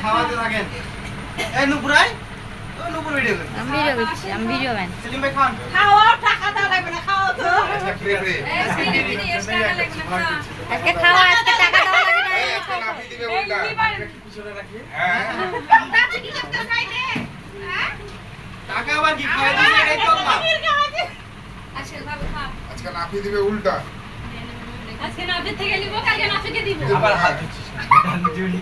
খাওয়াতে থাকেন। এই নুপুরাই নুপুর ভিডিও কর। আমি ভিডিও করছি, আমি ভিডিও ম্যান। সেলিম ভাই খান। খাওয়া টাকা দাও লাগবে না, খাওয়া তো। আচ্ছা ফ্রি ফ্রি। আজকে খাওয়া, আজকে টাকা দেওয়া লাগে না। নাফি দিবে উল্টা পিছনে রাখি। হ্যাঁ দাঁতে কি করতে খাই দে? হ্যাঁ? টাকা আবার কি খাওয়াই দিছে এটাই তো না। আজকে ভাবে খা। আজকে নাফি দিবে উল্টা আজকে নাফি থেকে নিব, কালকে নাফিকে দিব। আবার হাত দিছিস। জুড়ি।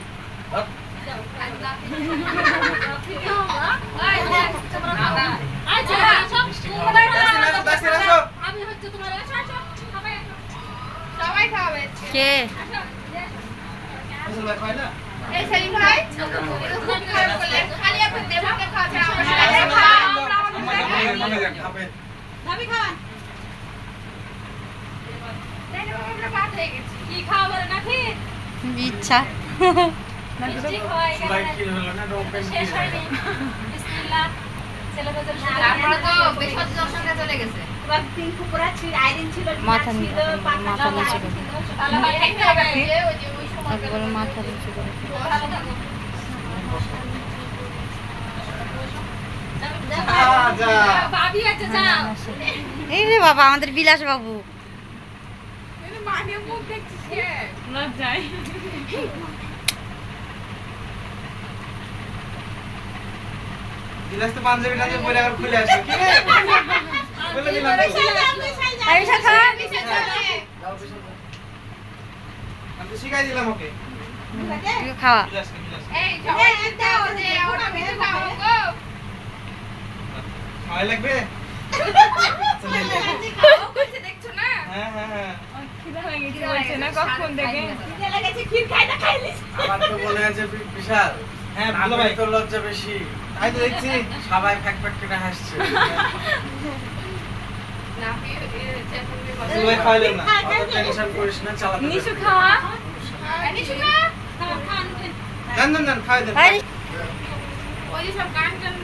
সবাই খাবে। কে? এই সেলিম ভাই খালি আপনি দেবকে খাওয়াতে নাফি খাওয়ান। কি খাওয়াবো নাফি? ইচ্ছা। মিষ্টি খাওয়াই গেল। শেষ হয়নি। বিসমিল্লাহ। তারপরে তো বিশ্বজিৎ দর্শনে চলে গেছে। এবার তিন কুকুরা ছিল, আইরিন ছিল, মাথা ছিল, নিচে করে। তাহলে ভাই খাইতে হবে। ওই যে ওই সময় একবারে মাথা নিচে করে। ভাবি আছে যাও। এই রে বাবা, আমাদের বিলাস বাবু। মানে মুখ দেখছিস কে? লজ্জায়। দিলাস তো পাঞ্জাবি টাঞ্জাবি পরে আবার খুলে আসবে কি রে? বলে দিলাম তো। আরিশা খা। আমি তো শিখাই দিলাম ওকে। তুই খাওয়া। বিলাস বিলাস। এই সবাই দাও যে ওটা মেরে দাও গো। খাওয়াই লাগবে? খাও কইছে দেখছো না? হ্যাঁ হ্যাঁ হ্যাঁ। খিদা লাগেছে বলছে না কখন থেকে? খিদা লাগেছে, ক্ষীর খাই না খাইলিস। আমার তো মনে আছে বিশাল। হ্যাঁ ভালো ভালো ভাই তো লজ্জা বেশি। তাই তো দেখছি। সবাই ফ্যাক ফ্যাক করে হাসছে। নাফি চেপনি সেলিম ভাই খাওয়াইলেন না। অত টেনশন করিস না, চালাতে নিশু থাক। খাওয়া। নিশু খা। খান। দেন দেন দেন খাওয়াই দেন। আরে ওই যে সব গান গান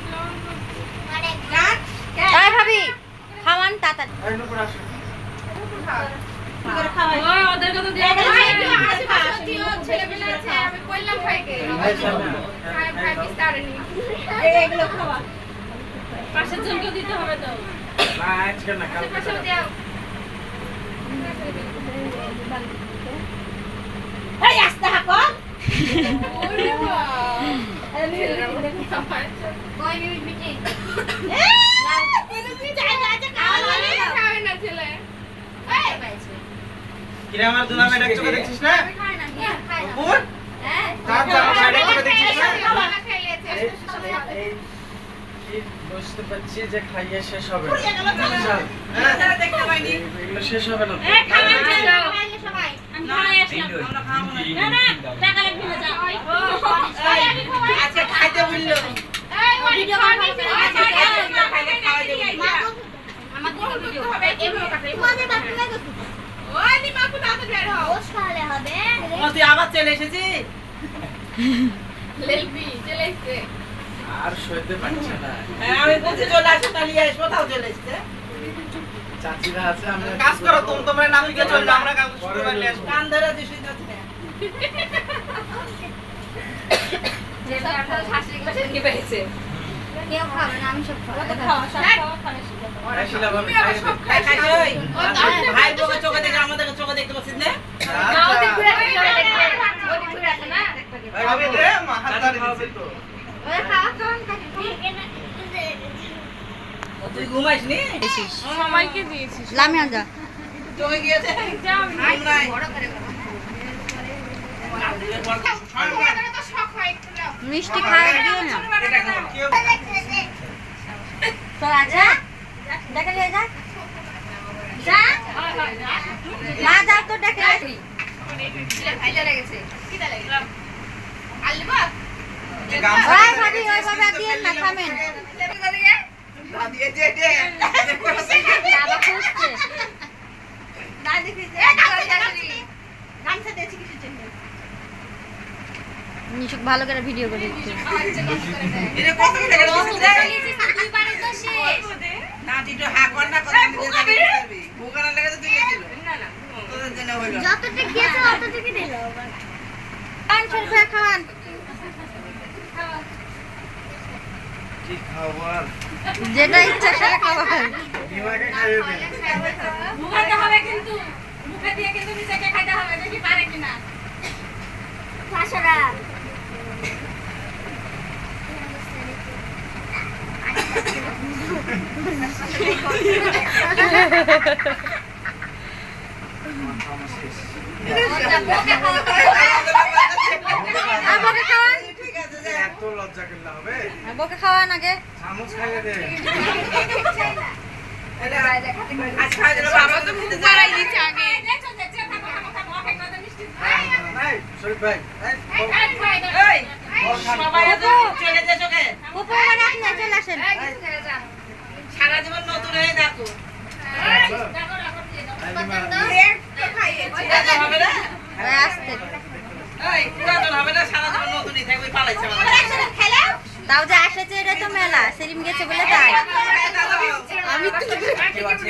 মানে গান আয় ভাবি, খাওয়ান তাড়াতাড়ি। এই নুপুর আসো। ওই ওদের কথা দিয়ে আশেপাশে দিও, ছেলেমেয়ে আছে, আমি কইলাম ভাইকে। ভাই বিস্তারনি এগুলো খাওয়া। পাশের জনকে দিতে হবে তো। না আজকে না, কালকে পাশে দেবো। দাও। এই আস্তে হাকো। ওরে বাবা। কই বিটি। না তুমি চাই না যে খাবে না ছেলে। এই বাইছে। কিরে আমার দুলামে ডাকছো দেখছিস না? খায় না, খায় না। উপর হ্যাঁ। তার যাও সাইডে করে দেখছিস না? এই কি বুঝতে পারছি যে খাইয়ে শেষ হবে না। বিশাল, হ্যাঁ দেখতে পাইনি। এগুলো শেষ হবে না তো। এই খাবে যাও। সবাই। আমি খাই আসলাম। আমরা খাবো না। না না, টাকা লাগবে না যাও। আমি খাওয়াই। আচ্ছা খাইতে বললো। এই ভিডিও খাওয়ানি ছিল। খাইলে খাওয়াই দেব। আমাদের ভিডিও হবে এমন কাটে। তোমাদের বাকি লাগে তো। ওই নি বাপু দাঁত বের হও। ওস খালে হবে। তুই আবার চলে এসেছিস? লেলবি চলে এসেছে। আর সইতে পারছে না। আমি বলছি চলে আসো তাহলে আসো কোথাও চলে এসেছে। চাচিরা আছে, আমরা কাজ করো তোমরা নাপিকে চলে আমরা কাজ শুরু করে নিয়ে আসবো। কান ধরে দিছি যাচ্ছে না। যে আপনার শাশুড়ি কাছে কি পেয়েছে? কেউ খাবে না, আমি সব খাবো। খাওয়া সব খাওয়া খাবে খাইছিলা ভাবে খাই খাই ভাই বউকে চোখে দেখে আমাদেরকে চোখে দেখতে পাচ্ছিস না? ওদি ঘুরে দেখবে। ওদি ঘুরে আছে না? ভাবি দে মা হাত ধরে দিছি তো। ওই খাওয়া কোন কাছে? তুই ঘুমাইস নি? সবাইকে দিয়েছিস। লামিয়া যা। জমে গিয়েছে। যাও নাই নাই। বড় করে করো। আমাদের তো শখ হয় একটু নাও। মিষ্টি খাওয়া দিও না। এটা খাও। কেউ তো আজা দেখে নিয়ে যা। যা। মা যা তো দেখে নি। খাইলে লেগেছে। কিটা লেগেছে? আলবা? গামছা ওই ভাবি ওইভাবে দিয়ে না থামেন। দিয়ে দে দে। ভালো করে ভিডিও করে একটু। এটা কত করে গেল দুইবারে তো শেষ না তুই হা কর না কত দিয়ে যাবি ভুগানা লাগে তো তুই দিল না না তোদের জন্য হলো যতটুকু খেয়েছে ততটুকুই দিল খান শরীফ খান কি খাবার যেটা ইচ্ছা সেটা খাবার দিমাগে খাইয়ে দে মুখাতে হবে কিন্তু মুখে দিয়ে কিন্তু নিজেকে খাইতে হবে দেখি পারে কিনা পাঁচশোটা বকে খাওয়ান ঠিক আছে যে এত লজ্জা করলে হবে বকে খাওয়ান আগে চামচ খাইয়ে দে আজ খাই দিল বাবা তো মুখে যারাই দিচ্ছে আগে দেখো দেখো থাকো অপেক্ষা করে মিষ্টি এই শরীফ ভাই এই এই সবাই তো চলে যেছো কে উপর মানে আপনি চলে আসেন সারা জীবন নতুন হয়ে থাকো হবে না আসতে এই পুরাতন হবে না সারা জীবন নতুনই থাকবে পালাইছে তাও যে আসেছে এটা তো মেলা সেলিম গেছে বলে তাই আমি তো কেউ আছে